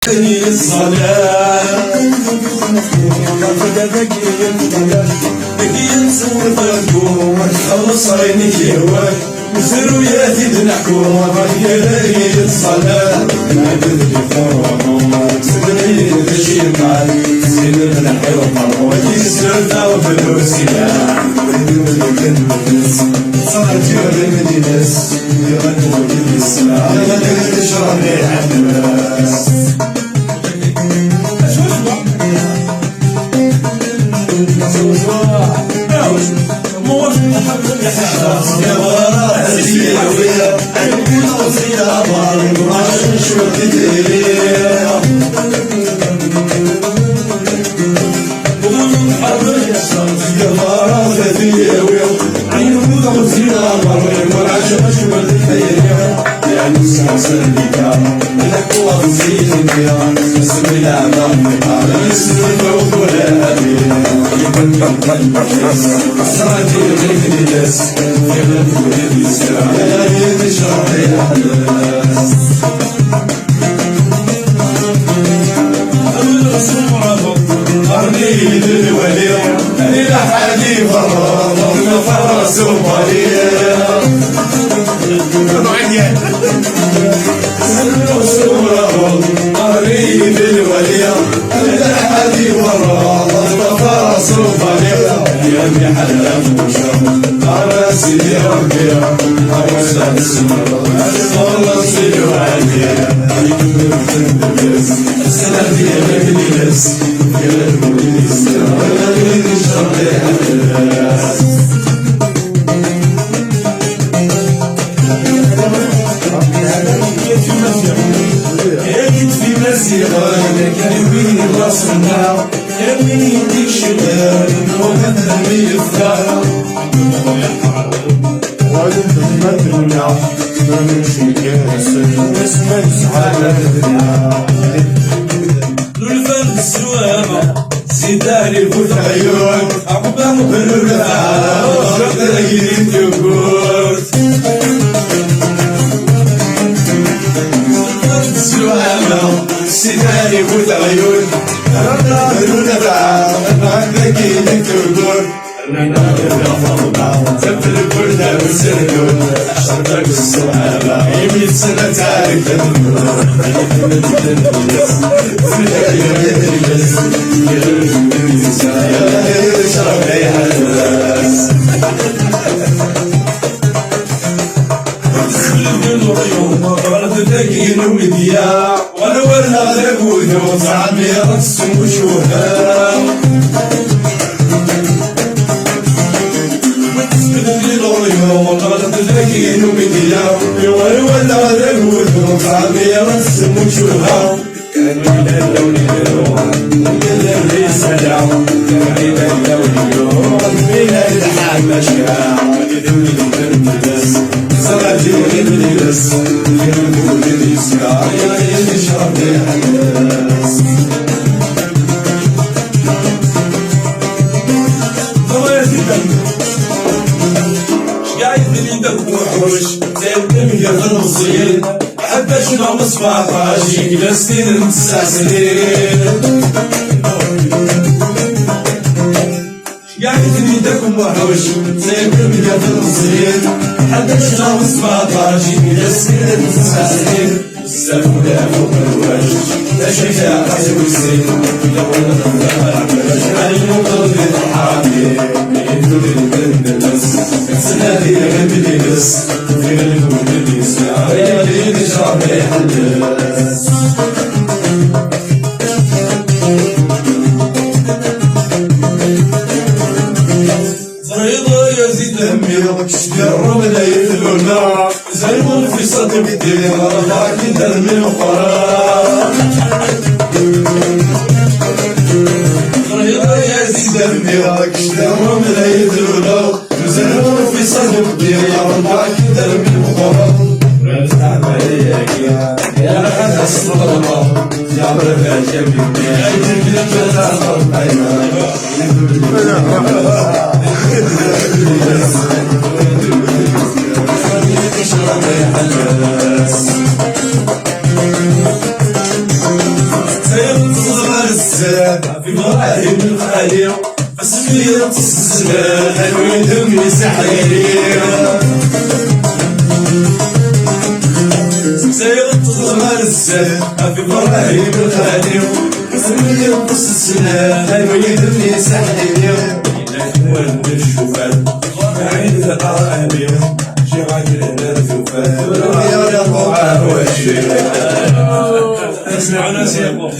كني الصلاة بقي نصور فالكون خلص عيني يهواك وزرو ياتي بنحكوم يا ليل الصلاة نعبد لي فرحهم صدري تشي معاك سيدنا الحيوان ودي سرنا وفلوسنا صارت يوري مدينس يغنوا بالإسلام يغنوا تشرب ريح الناس يا ورا الزياوية الكل وزيا ضارب وعشان شو تدير يا ورا الزياوية عيون وزيا ضارب وعشان شو تدير يا نسا سليكا لك وزيا اسم الأعمام اسم الموضوع صراحتي غير الناس يغلبوا الإسلام يا تشرح يا حلاس أرني للولي إلى حالي فرّ فرس ومريض أرني للولي إلى حالي فرّ فرس ومريض يا ابن حلال وشام على سيدي ربيع على سيدي والله سيدي وعليا السنة دي مجلس يا المجلس يا الشرط الناس جيت في مسيرة كان راسنا يمين ديك شمال وهدمي الثار غادي تتمدنا نمشي كاسل نسمع على الدنيا نلفن السوامة زيداني فوت عيون عقبة بالرفعة شغل يريد يقول السوامة زيداني فوت عيون ربنا بالرفعة عندك يريد تقول أنا بالرفضة تبت الكردة والسردون شرطك الصحابة يميت سنة تعرف تدمر شرب لي حلاس غلط تاكين وديا وانا ورنا ذاك وصعبي رسم وشوها غلط تاكين وديا وانا ورنا ذاك وصعبي رسم وشوها كان من اللون يروح من الرسالة كان من اللون يروح من الحال مشاع يدوي المرمدس صلاة الإبليس يرمو للإسكار يشرب الناس خواتي دم شقاعد من يدك وحوش زي الدم يغنو الصيد حتى شنو مصباح راشي جلستين المتساسلين قاعد يدكم وحوش زيكم يدكم الصغير حتى شنو مصباح راشي جلستين المتساسلين السلام فوق الوجه لا شجاع حسب السيف لو انا المطلب الحامي يدخل البندلس السنادي بالبلس في القلب الاسلام يا ليل شرب يحلس زريضة يزيد همي شجر من يدلونا زيمون في صدر الدين رضاك درمي وقرار زريضة يزيد همي شجر من يدلونا زيمون في صدر الدين رضاك درمي وقرار رزق عليك يا حدث الله يا رب الجميع يا جميل الجزاء الغالي اسمي السلام ويدم يسحيلي سيغط الغمار السلام في براهيم الغالي اسمي السلام ويدم يسحيلي إلا كوان الشوفان عيد الأرابي شي راجل هنا الزوفان يا رفوع وشي اسمعنا سيقو